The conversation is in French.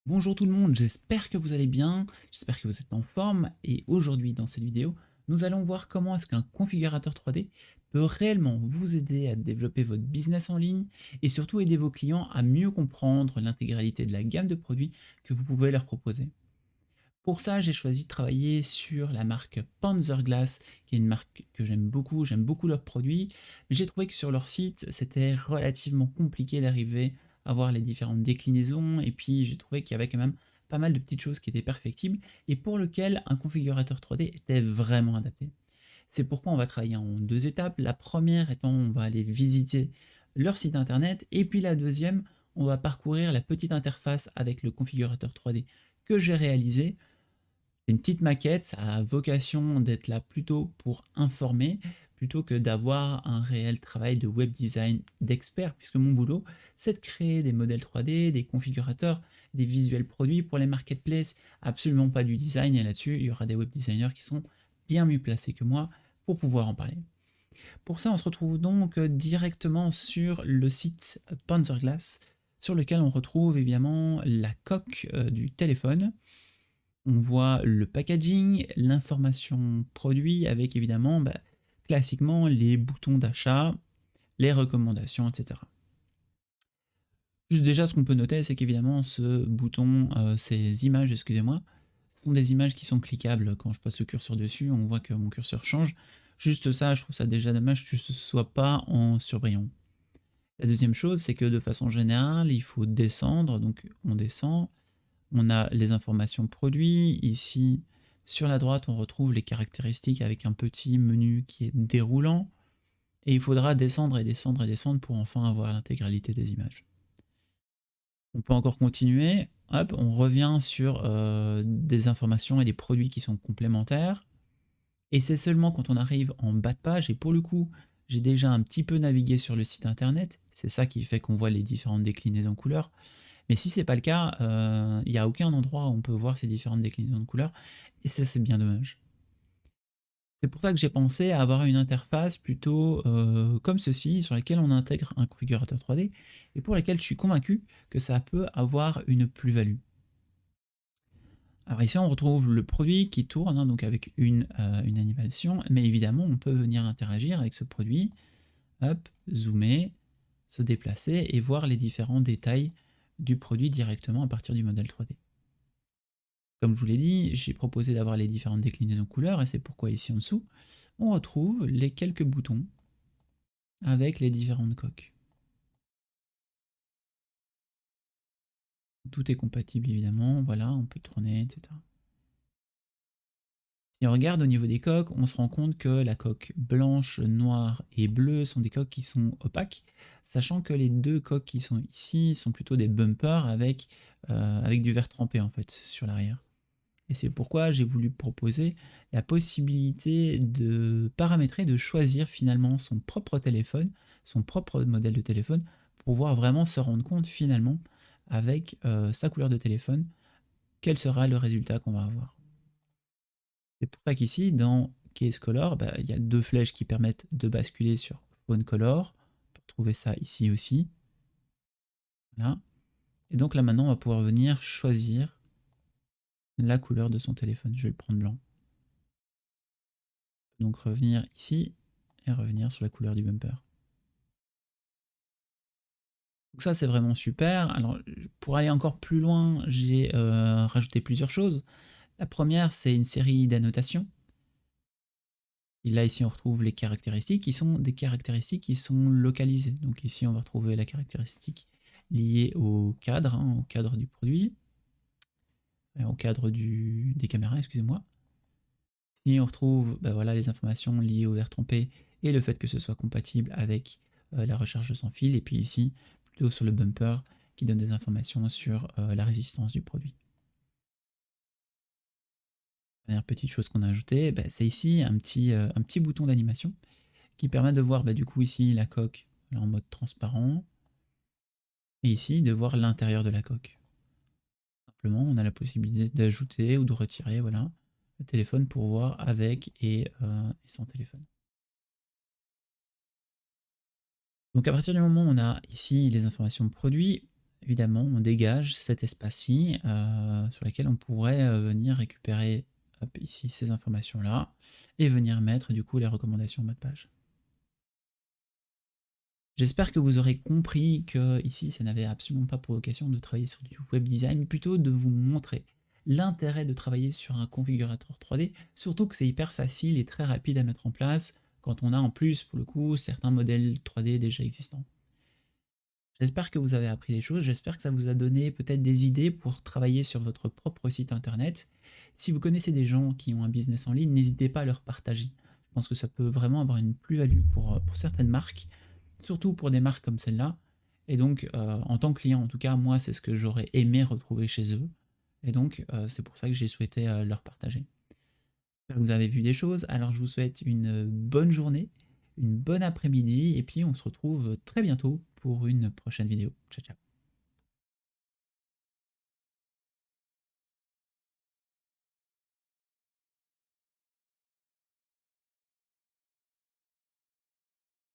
Bonjour tout le monde, j'espère que vous allez bien, j'espère que vous êtes en forme et aujourd'hui dans cette vidéo, nous allons voir comment est-ce qu'un configurateur 3D peut réellement vous aider à développer votre business en ligne et surtout aider vos clients à mieux comprendre l'intégralité de la gamme de produits que vous pouvez leur proposer. Pour ça, j'ai choisi de travailler sur la marque Panzerglass, qui est une marque que j'aime beaucoup leurs produits, mais j'ai trouvé que sur leur site, c'était relativement compliqué d'arriver à voir les différentes déclinaisons, et puis j'ai trouvé qu'il y avait quand même pas mal de petites choses qui étaient perfectibles, et pour lequel un configurateur 3D était vraiment adapté. C'est pourquoi on va travailler en deux étapes. La première étant, on va aller visiter leur site internet, et puis la deuxième, on va parcourir la petite interface avec le configurateur 3D que j'ai réalisé. C'est une petite maquette, ça a vocation d'être là plutôt pour informer, plutôt que d'avoir un réel travail de web design d'expert, puisque mon boulot, c'est de créer des modèles 3D, des configurateurs, des visuels produits pour les marketplaces, absolument pas du design, et là-dessus, il y aura des web designers qui sont bien mieux placés que moi pour pouvoir en parler. Pour ça, on se retrouve donc directement sur le site Panzerglass, sur lequel on retrouve évidemment la coque du téléphone. On voit le packaging, l'information produit avec évidemment classiquement les boutons d'achat, les recommandations, etc. Juste déjà, ce qu'on peut noter, c'est qu'évidemment ce bouton, ces images, excusez-moi, sont des images qui sont cliquables. Quand je passe le curseur dessus, on voit que mon curseur change. Juste ça, je trouve ça déjà dommage que ce ne soit pas en surbrillant. La deuxième chose, c'est que de façon générale, il faut descendre, donc on descend, on a les informations produits, ici sur la droite on retrouve les caractéristiques avec un petit menu qui est déroulant, et il faudra descendre et descendre et descendre pour enfin avoir l'intégralité des images. On peut encore continuer, hop, on revient sur des informations et des produits qui sont complémentaires, et c'est seulement quand on arrive en bas de page, et pour le coup j'ai déjà un petit peu navigué sur le site internet, c'est ça qui fait qu'on voit les différentes déclinaisons couleurs. Mais si c'est pas le cas, il n'y a aucun endroit où on peut voir ces différentes déclinaisons de couleurs, et ça c'est bien dommage. C'est pour ça que j'ai pensé à avoir une interface plutôt comme ceci, sur laquelle on intègre un configurateur 3D, et pour laquelle je suis convaincu que ça peut avoir une plus-value. Alors ici on retrouve le produit qui tourne, hein, donc avec une animation, mais évidemment on peut venir interagir avec ce produit, hop, zoomer, se déplacer et voir les différents détails du produit directement à partir du modèle 3D. Comme je vous l'ai dit, j'ai proposé d'avoir les différentes déclinaisons couleurs, et c'est pourquoi ici en dessous, on retrouve les quelques boutons avec les différentes coques. Tout est compatible évidemment, voilà, on peut tourner, etc. Si on regarde au niveau des coques, on se rend compte que la coque blanche, noire et bleue sont des coques qui sont opaques, sachant que les deux coques qui sont ici sont plutôt des bumpers avec du verre trempé en fait sur l'arrière. Et c'est pourquoi j'ai voulu proposer la possibilité de paramétrer, de choisir finalement son propre téléphone, son propre modèle de téléphone, pour pouvoir vraiment se rendre compte finalement avec sa couleur de téléphone, quel sera le résultat qu'on va avoir. C'est pour ça qu'ici, dans Case Color, il y a deux flèches qui permettent de basculer sur Phone Color. On peut trouver ça ici aussi. Voilà. Et donc là maintenant, on va pouvoir venir choisir la couleur de son téléphone. Je vais le prendre blanc. Donc revenir ici et revenir sur la couleur du bumper. Donc ça c'est vraiment super. Alors pour aller encore plus loin, j'ai rajouté plusieurs choses. La première, c'est une série d'annotations. Et là ici on retrouve les caractéristiques qui sont des caractéristiques qui sont localisées. Donc ici on va retrouver la caractéristique liée au cadre, hein, au cadre du produit, au cadre des caméras, excusez-moi. Ici on retrouve voilà, les informations liées au verre trempé et le fait que ce soit compatible avec la recharge sans fil, et puis ici plutôt sur le bumper qui donne des informations sur la résistance du produit. Dernière petite chose qu'on a ajoutée, c'est ici un petit bouton d'animation qui permet de voir du coup ici la coque en mode transparent, et ici de voir l'intérieur de la coque. Simplement on a la possibilité d'ajouter ou de retirer voilà, le téléphone pour voir avec et sans téléphone. Donc à partir du moment où on a ici les informations de produit, évidemment, on dégage cet espace-ci sur lequel on pourrait venir récupérer hop, ici ces informations-là et venir mettre du coup les recommandations en bas de page. J'espère que vous aurez compris que ici, ça n'avait absolument pas pour vocation de travailler sur du web design, mais plutôt de vous montrer l'intérêt de travailler sur un configurateur 3D, surtout que c'est hyper facile et très rapide à mettre en place quand on a en plus, pour le coup, certains modèles 3D déjà existants. J'espère que vous avez appris des choses, j'espère que ça vous a donné peut-être des idées pour travailler sur votre propre site internet. Si vous connaissez des gens qui ont un business en ligne, n'hésitez pas à leur partager. Je pense que ça peut vraiment avoir une plus-value pour certaines marques, surtout pour des marques comme celle-là. Et donc, en tant que client, en tout cas, moi, c'est ce que j'aurais aimé retrouver chez eux. Et donc, c'est pour ça que j'ai souhaité leur partager. J'espère que vous avez vu des choses. Alors, je vous souhaite une bonne journée, une bonne après-midi, et puis on se retrouve très bientôt pour une prochaine vidéo. Ciao, ciao.